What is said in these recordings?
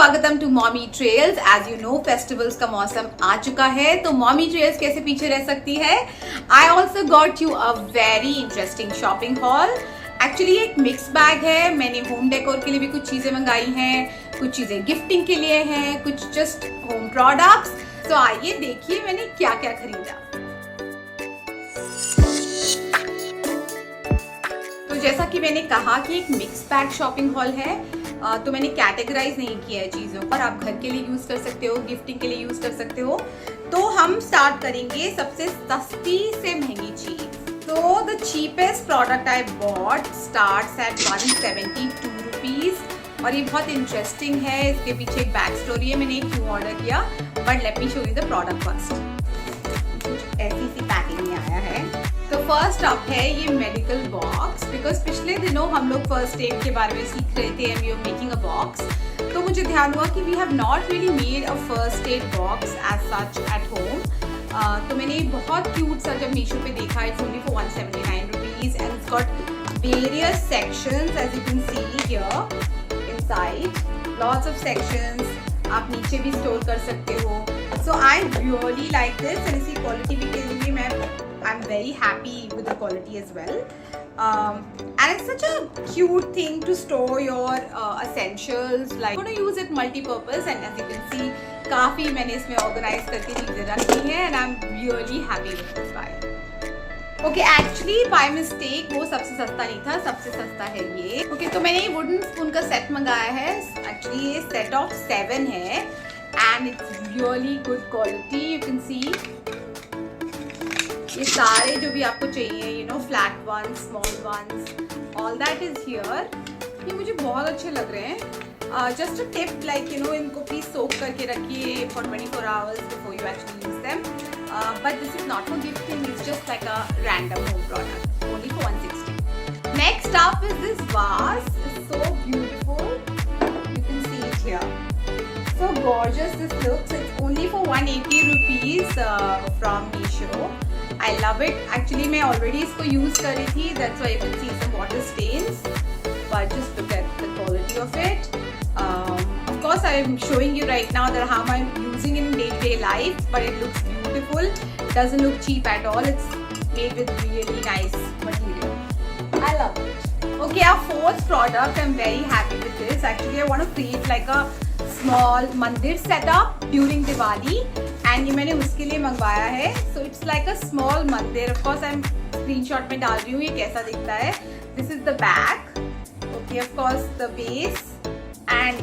स्वागतम to mommy trails. As you know festivals का मौसम आ चुका है, तो मॉमी ट्रेल्स कैसे पीछे रह सकती है। I also got you a very interesting shopping hall. Actually एक मिक्स बैग है। मैंने होम डेकोर के लिए भी कुछ चीजें मंगाई हैं, कुछ चीजें गिफ्टिंग के लिए हैं, कुछ जस्ट होम प्रोडक्ट्स। तो आइए देखिए मैंने क्या क्या खरीदा। तो जैसा कि मैंने कहा कि एक मिक्स बैग शॉपिंग हॉल है, तो मैंने कैटेगराइज नहीं किया है चीज़ों पर। आप घर के लिए यूज़ कर सकते हो, गिफ्टिंग के लिए यूज़ कर सकते हो। तो हम स्टार्ट करेंगे सबसे सस्ती से महंगी चीज़। तो the cheapest product I bought starts at 172 rupees. और ये बहुत इंटरेस्टिंग है, इसके पीछे एक बैक स्टोरी है, मैंने क्यों ऑर्डर किया, but let me show you the product first. ऐसी सी पैकिंग में आया है। तो फर्स्ट अप है ये मेडिकल बॉक्स, बिकॉज पिछले दिनों हम लोग फर्स्ट एड के बारे में सीख रहे थे and we are making a box. तो मुझे ध्यान हुआ कि we have not really made a first aid box as such at home. तो मैंने बहुत क्यूट सा जब मीशो पे देखा, it's only for 179 rupees and it's got various sections as you can see here inside, lots of sections. आप नीचे भी स्टोर कर सकते हो। So I really like this and इसकी क्वालिटी भी के लिए I'm very happy with the quality as well, and it's such a cute thing to store your essentials. Like I'm going to use it multi-purpose, and as you can see, काफी मैंने इसमें organize करके चीजें रखी हैं, and I'm really happy with this buy. Okay, actually by mistake वो सबसे सस्ता नहीं था, सबसे सस्ता है ये। Okay, तो मैंने ये wooden spoon का set मंगाया है। Actually ये set of 7 है, and it's really good quality. You can see ये सारे जो भी आपको चाहिए, you know, flat ones, small ones, all that is here. ये मुझे बहुत अच्छे लग रहे हैं। Just a tip, like you know, इनको प्लीज सोक करके रखिए for 24 hours before you actually use them. But this is not for gifting, it's just like a random home product, only for 160। Next up is this vase, it's so beautiful, you can see it here, so gorgeous this looks. It's only for 180 rupees from Meesho. I love it. Actually, मैं already इसको use कर रही थी. That's why you can see some water stains. But just look at the quality of it. Of course, I am showing you right now that how I'm using in day-to-day life. But it looks beautiful. Doesn't look cheap at all. It's made with really nice material. I love it. Okay, our fourth product. I'm very happy with this. Actually, I want to create like a small mandir setup during Diwali. And ये मैंने उसके लिए मंगवाया है। So it's like a small mandir. Of course I am screenshot में डाल रही हूँ ये कैसा दिखता है। This is the back, okay, of course the base and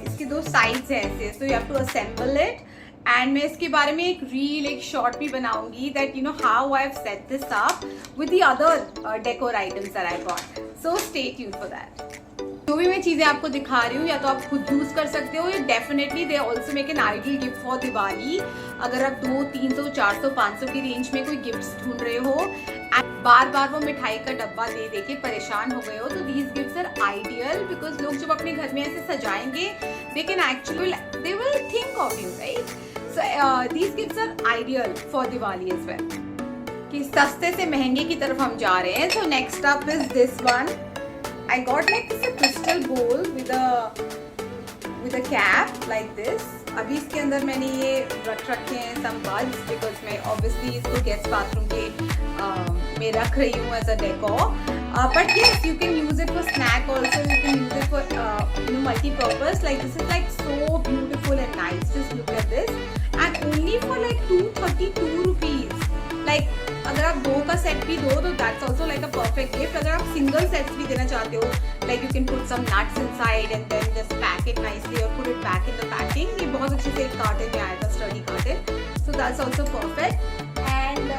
इसके दो साइड्स हैं ऐसे, so you have to assemble it. And मैं इसके बारे में एक रील, एक शॉर्ट भी बनाऊंगी, that you know how I have set this up with the other decor items that I got. So stay tuned for that. जो भी मैं चीज़ें आपको दिखा रही हूँ या तो आप खुद यूज़ कर सकते हो, या definitely they also make an ideal gift for Diwali. अगर आप 200, 300, 400, 500 की रेंज में कोई गिफ्ट्स ढूंढ रहे हो एंड बार बार वो मिठाई का डब्बा दे दे के परेशान हो गए हो, तो these gifts are ideal. Because लोग जब अपने घर में ऐसे सजाएंगे, they can actually, they will think of you, right. So these gifts are ideal for Diwali as well. कि सस्ते से महंगे की तरफ हम जा रहे हैं। So next up is this one. I got like this a crystal bowl with a cap like this. अभी इसके अंदर मैंने ये रख रखे हैं some buds, because मैं obviously इसको guest bathroom के में रख रही हूँ as a decor. But yes, you can use it for snack also. You can use it for you know, multi-purpose. Like this is like so beautiful and nice. Just look at this. And only for like 232 rupees. Like अगर आप 2 का set भी दो तो that's also like a perfect gift. अगर आप single sets भी देना चाहते हो, like you can put some nuts inside and then just pack it nicely और put it back in the packing. ये बहुत अच्छे से एक कार्टन में आया था, sturdy carton, so that's also perfect. And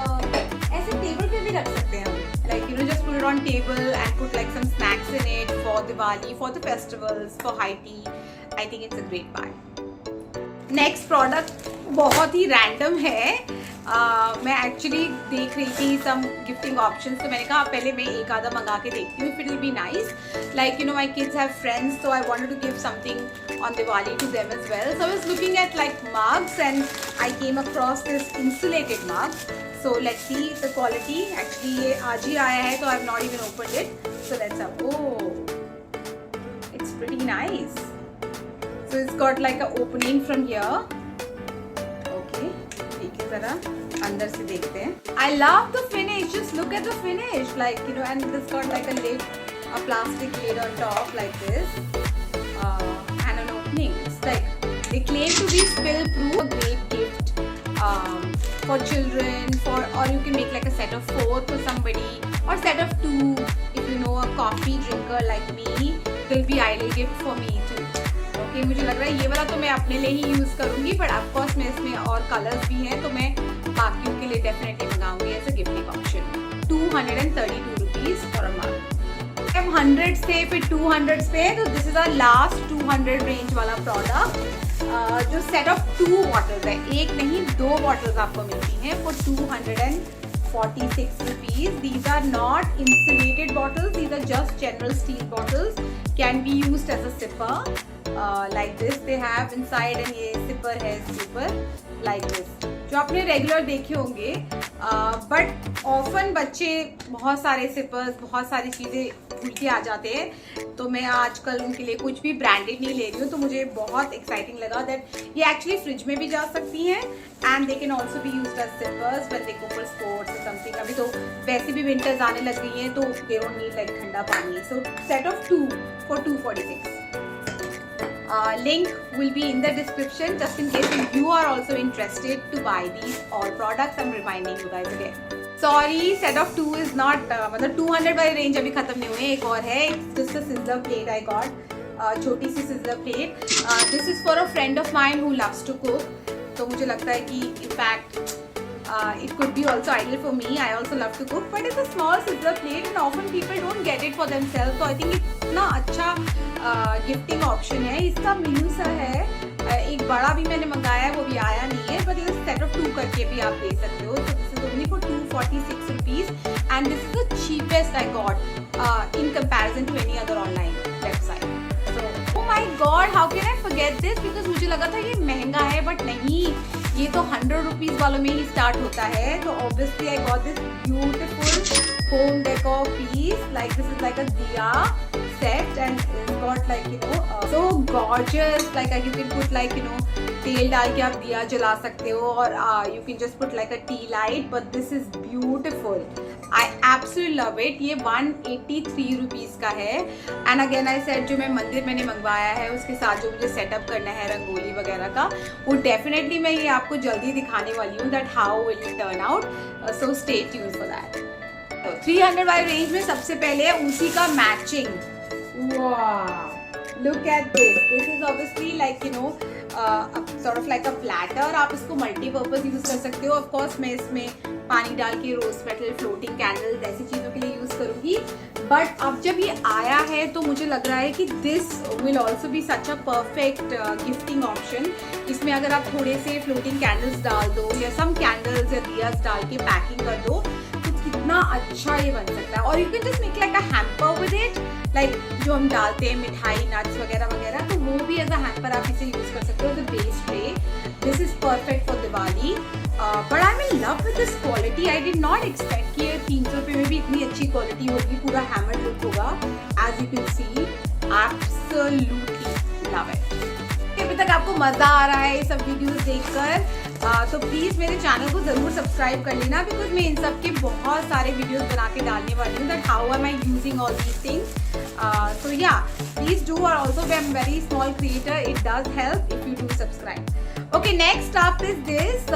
ऐसे टेबल पे भी रख सकते हैं हम, like you know, just put it on table and put like some snacks in it for Diwali, for the festivals, for high tea. I think it's a great buy. Next product बहुत ही random है। मैं actually देख रही थी सम gifting options, तो मैंने कहा पहले मैं एक आधा मंगा के देखती हूँ, if it will be nice. Like you no, my kids have friends, so I wanted to give something on Diwali to them as well. So I was looking at like mugs and I came across this insulated mug. So let's see the quality. Actually ये आज ही आया है, तो I have not even opened it. So let's have, oh, it's pretty nice. So it's got like a opening from here. Okay, ठीक है, जरा अंदर से देखते हैं. I love the finish. Just look at the finish, like you know, and this got like a lid, a plastic lid on top like this, and an opening. It's like they claim to be spill proof. A great gift for children, or you can make like a set of 4 for somebody, or set of 2 if you know a coffee drinker like me. Will be ideal gift for me too. Okay, मुझे लग रहा है ये वाला तो मैं अपने लिए ही यूज करूंगी, बट ऑफ कोर्स मैं इसमें और कलर्स भी हैं तो मैं बाकियों के लिए डेफिनेटली मंगाऊंगी as a gifting option. 232 rupees for a month. अब 100 से फिर 200 पे, तो this is our last 200 range वाला प्रोडक्ट, जो सेट ऑफ 2 बॉटल्स है, एक नहीं 2 बॉटल्स आपको मिलती हैं for 246 rupees. These are not insulated bottles, these are just general steel bottles, can be used as a sipper. Like this they have inside, and ये sipper है sipper like this, जो आपने रेगुलर देखे होंगे. But often बच्चे बहुत सारे sippers, बहुत सारी चीज़ें भूल के आ जाते हैं, तो मैं आजकल उनके लिए कुछ भी ब्रांडेड नहीं ले रही हूँ. तो मुझे बहुत एक्साइटिंग लगा दैट ये एक्चुअली फ्रिज में भी जा सकती हैं, and they can also be used as sippers when they go for sports और समथिंग. अभी तो वैसे भी विंटर्स आने लग गई हैं, तो दे डोंट नीड लाइक ठंडा पानी. सो set of 2 for 246. Link will be in the description, just in case if you are also interested to buy these all products. I'm reminding you guys again. Sorry, set of 2 is not मतलब 200 वाली range अभी खत्म नहीं हुई. एक और है, just a sizzler plate I got, छोटी सी sizzler plate. This is for a friend of mine who loves to cook. तो मुझे लगता है कि in fact it could be also ideal for me. I also love to cook, but it's a small sizzler plate and often people don't get it for themselves. So I think इतना अच्छा gifting option है. इसका menu सा है, एक बड़ा भी मैंने मंगाया है, वो भी आया नहीं है, बट ये सेट ऑफ 2 करके भी आप दे सकते हो. So this is only for 246 rupees, and this is the cheapest I got in comparison to any other online website. So oh my god, how can I forget this? Because मुझे लगा था ये महंगा है, बट नहीं, ये तो 100 rupees वालों में ही स्टार्ट होता है. तो obviously I got this beautiful home decor piece, like this is like a diya set, and it's got like you know so gorgeous, like you can put like you know तेल डाल के आप दिया जला सकते हो, और you can just put like a tea light, but this is beautiful. I absolutely love it. ये 183 रुपीज का है. एंड अगेन आई सेड, जो मैं मंदिर मैंने मंगवाया है उसके साथ जो मुझे सेटअप करना है रंगोली वगैरह का, वो डेफिनेटली मैं ये आपको जल्दी दिखाने वाली हूँ that how will it turn out. So stay tuned for that. 300 वाली रेंज में सबसे पहले उसी का मैचिंग. वाह, look at this. This is obviously like you no sort of like a platter. आप इसको मल्टीपर्पज यूज कर सकते हो. ऑफ कोर्स मैं इसमें पानी डाल के रोज पेटल, फ्लोटिंग कैंडल्स, ऐसी चीज़ों के लिए यूज करूंगी. बट अब जब ये आया है तो मुझे लग रहा है कि this will also be such a perfect gifting option. इसमें अगर आप थोड़े से फ्लोटिंग कैंडल्स डाल दो, या सम कैंडल्स या दियास डाल के पैकिंग कर दो, कितना अच्छा ये बन सकता है. और you can just make like a hamper with it, like जो हम डालते हैं मिठाई, नट्स वगैरह वगैरह, तो वो भी एज अ हैम्पर आप इसे यूज कर सकते हो. The base tray, this is perfect for Diwali. But I am in love with this quality. I did not expect कि ये 300 रुपये में भी इतनी अच्छी क्वालिटी होगी. पूरा हैमर लुक होगा, as you can see. Absolutely love it. अभी तक आपको मजा आ रहा है ये सब वीडियोस देखकर, तो प्लीज़ मेरे चैनल को ज़रूर सब्सक्राइब कर लेना, बिकॉज मैं इन सब के बहुत सारे वीडियोस बना के डालने वाली हूँ that how am I using all these things. So yeah, please do, or also I'm very small creator, it does help if you do subscribe. Okay, next up is this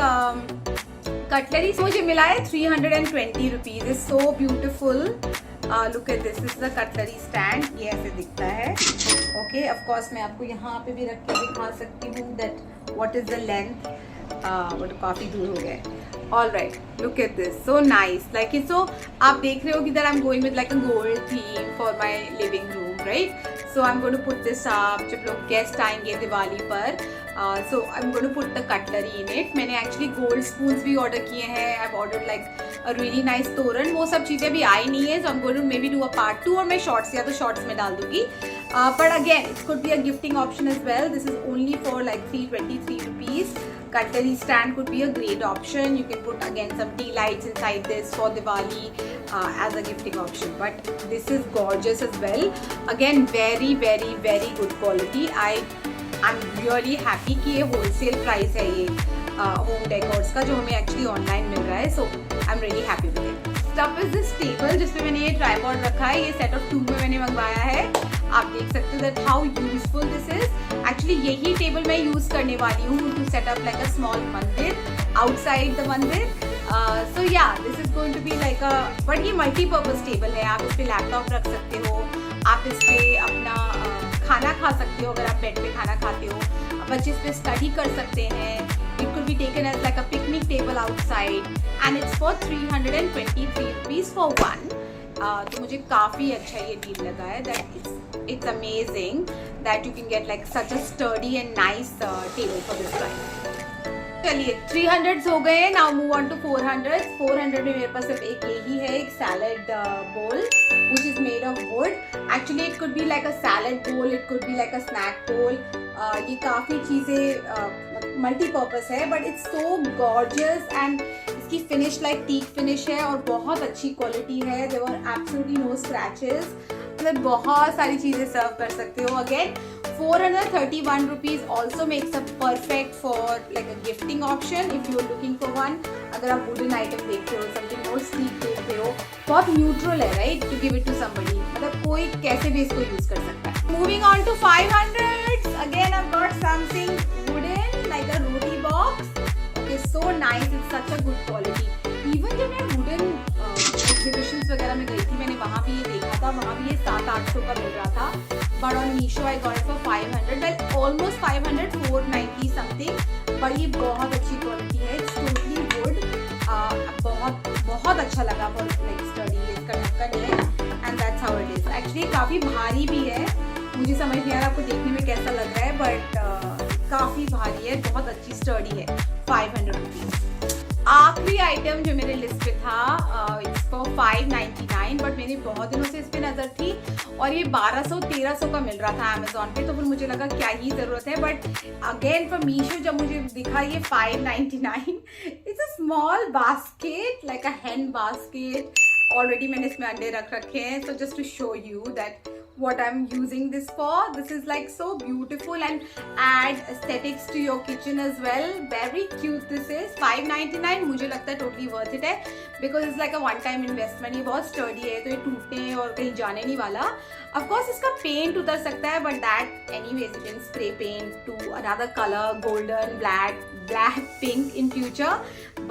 cutlery. मुझे मिला है 320 rupees. It's so beautiful. Look at this. This is the cutlery stand. ये ऐसे दिखता है. Okay, of course मैं आपको यहाँ पे भी रख के दिखा सकती हूँ that what is the length. But काफ़ी दूर हो गया है. Alright, look at this, so nice. Like it's so, आप देख रहे हो कि that I'm going with like a gold theme for my living room, right? So I'm going to put this up. जब लोग गेस्ट आएंगे दिवाली पर, so I'm going to put the cutlery in it. मैंने actually gold spoons भी order किए हैं. I've ordered like a really nice तोरण. वो सब चीज़ें भी आई नहीं है, so I'm going to maybe do a part 2, और मैं shorts या तो shorts में डाल दूँगी. But again, it could be a gifting option as well. This is only for like 323 rupees. Cutlery stand could be a great option. You can put again some tea lights inside this for Diwali as a gifting option. But this is gorgeous as well. Again, very, very, very good quality. I I am really happy कि ये wholesale price है ये home decors का जो हमें actually online मिल रहा है. So I am really happy with it. Stuff is this table जिसपे मैंने ये ट्राइपॉड रखा है. ये सेट ऑफ 2 में मैंने मंगवाया है. आप देख सकते हो that how useful this is. Actually यही टेबल मैं यूज करने वाली हूँ to set up like a small mandir outside the mandir. So yeah this is going to be like a, but ये मल्टीपर्पज टेबल है. आप इस पे लैपटॉप रख सकते हो, आप इस पे अपना खाना खा सकते हो अगर आप बेड पे खाना खाते हो. बच्चे इस पे स्टडी कर सकते हैं. It could be taken as like a picnic table outside and it's for 323 rupees for one. तो मुझे काफ़ी अच्छा ये डील लगा है. That it's amazing that you can get like such a sturdy and nice table for this price. चलिए 300s हो गए. Now move on to 400s. 400 में मेरे पास सिर्फ एक यही है, एक सैलड बोल which is made of wood. Actually it could be like a salad bowl, it could be like a snack bowl. ये काफ़ी चीज़ें मल्टीपर्पज है but it's so gorgeous and इसकी फिनिश लाइक टीक फिनिश है और बहुत अच्छी क्वालिटी है. There were absolutely no scratches. मतलब बहुत सारी चीज़ें सर्व कर सकते हो. Again 431 rupees also makes a perfect for like a gifting option if you are looking for one. अगर आप वुडन आइटम देखते हो, समथिंग मोर स्लीक देखते हो, बहुत न्यूट्रल है right to give it to somebody. मतलब कोई कैसे भी इसको यूज कर सकता है. Moving on to 500s. Again I've got something wooden like a roti box. Okay, so nice. It's such a good quality. Even जब मैं wooden exhibitions वगैरह में गई थी मैंने वहाँ भी ये देखा था. वहाँ भी ये 700-800 का मिल रहा था. But on Meesho I got it for 500. Well, almost 500, 490 something. पर ये बहुत अच्छी क्वालिटी है. It's totally wood. बहुत अच्छा लगा for like study. इसका ढक्कन है and that's how it is. Actually काफ़ी भारी भी है. मुझे समझ नहीं आ रहा आपको देखने में कैसा लग रहा है बट काफ़ी भारी है, बहुत अच्छी स्टर्डी है. 500 रुपीज़. आखिरी आइटम जो मेरे लिस्ट पे था इट्स फॉर 599 बट मेरी बहुत दिनों से इस पे नज़र थी और ये 1200-1300 का मिल रहा था अमेजोन पे. तो फिर मुझे लगा क्या ही ज़रूरत है बट अगेन फ्रॉम मीशो जब मुझे दिखा ये 599. It's a small basket like a hand basket. Already मैंने इसमें अंडे रख रखे हैं. So just to show you that what I'm using this for. This is like so beautiful and add aesthetics to your kitchen as well. Very cute this is. 599 मुझे लगता है totally worth it है because it's like a one time investment. ये बहुत sturdy है तो ये टूटने और कहीं जाने नहीं वाला. Of course इसका paint उतर सकता है but that anyways you can spray paint to another color, golden, black, pink in future.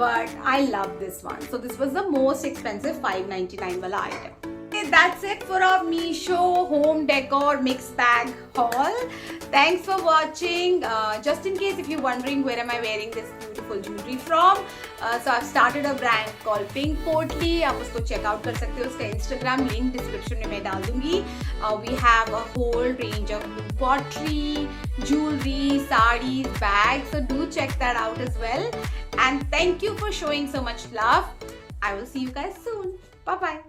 But I love this one. So this was the most expensive 599 वाला item. That's it for our Meesho home decor mixed bag haul. Thanks for watching. Just in case if you're wondering where am I wearing this beautiful jewelry from, so I've started a brand called Pink Portly. आप उसको check out कर सकते हो. उसका Instagram link description में मैं डाल दूँगी. We have a whole range of pottery, jewelry, sarees, bags. So do check that out as well. And thank you for showing so much love. I will see you guys soon. Bye bye.